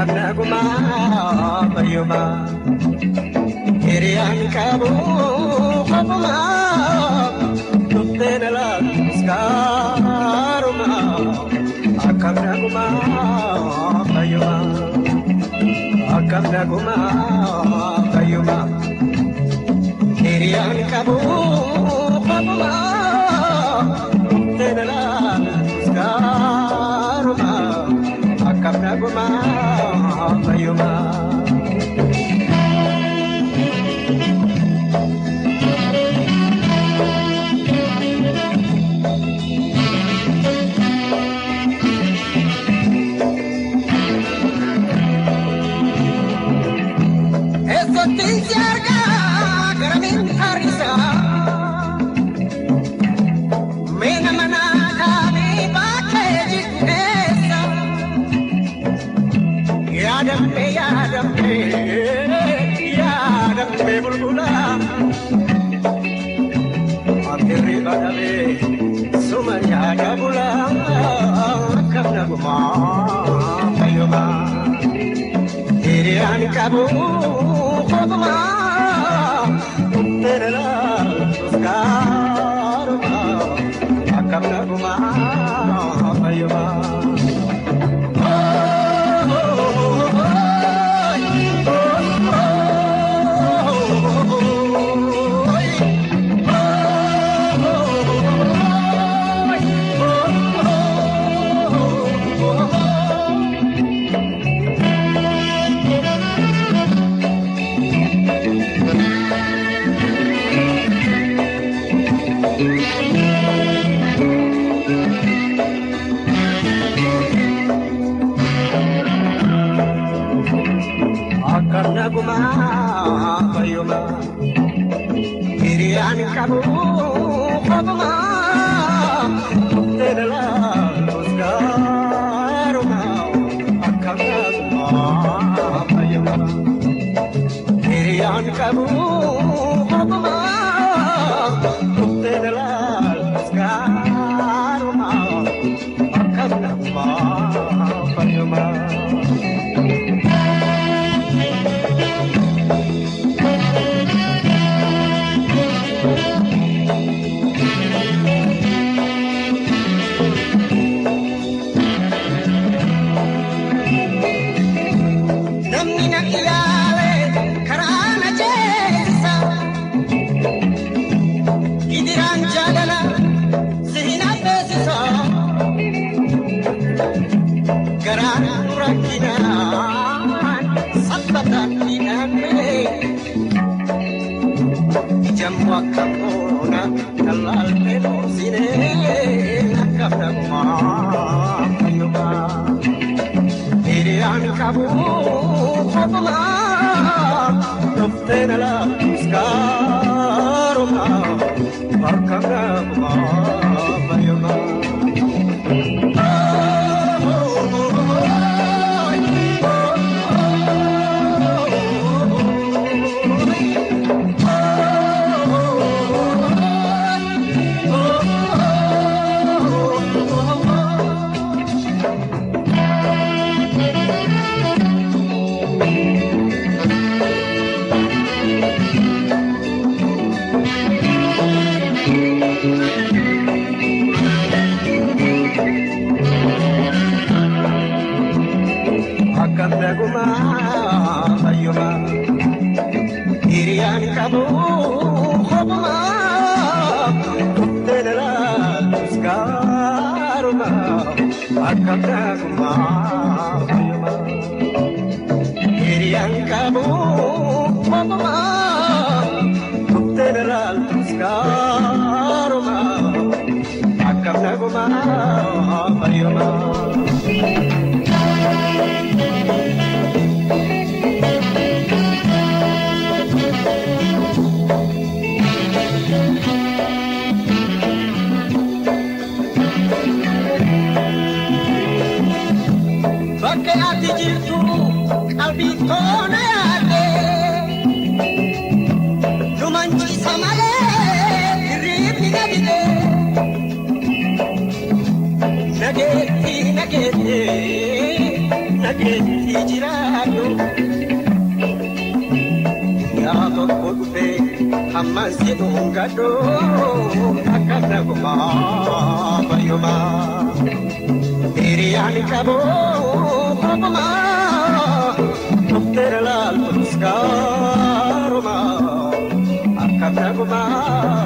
akkamna gumaa bayyuma hiriyaan qabu qofuma dhufteen laaffiskaaruma akkamna gumaa bayyuma akkamna gumaa bayyuma hiriyaan qabu qofuma dhufteen laaffiskaaruma akkamna gumaa bayyuma. Yadambe bulbula akirri badabe suman yadabula akkamna gumaa bayyuma hiriyaan qabu qofuma dhufteen laaffiskaaruma akkamna gumaa bayyuma. Akkamna gumaa bayyuma hiriyaan qabu qofuma dhufteen laaffiskaaruma akkamna gumaa bayyuma hiriyaan qabu qofuma dhufteen laaffiskaaruma akkamna gumaa bayyuma. Jamuakapona kalal pelo sine akkamna gumaa bayyuma hiriyaan qabu qofuma dhufteen laaffiskaaruma akkamna gumaa bayyuma. Akkamna gumaa bayyuma hiriyaan qabu qofuma dhufteen laaffiskaaruma akkamna gumaa bayyuma hiriyaan qabu qofuma dhufteen laaffiskaaruma akkamna gumaa bayyuma. Bakke ati jirtu qalbii toona yaade numanchiisa malee hirriibni na dide nageetti nageette keetti jiraadhu yaa tokko dhufe hammas jedhuun gadhu akka nagumaa fayyumaa hiriyaan qabu kophumaa dhufteera laaltus gaarumaa akka nagumaa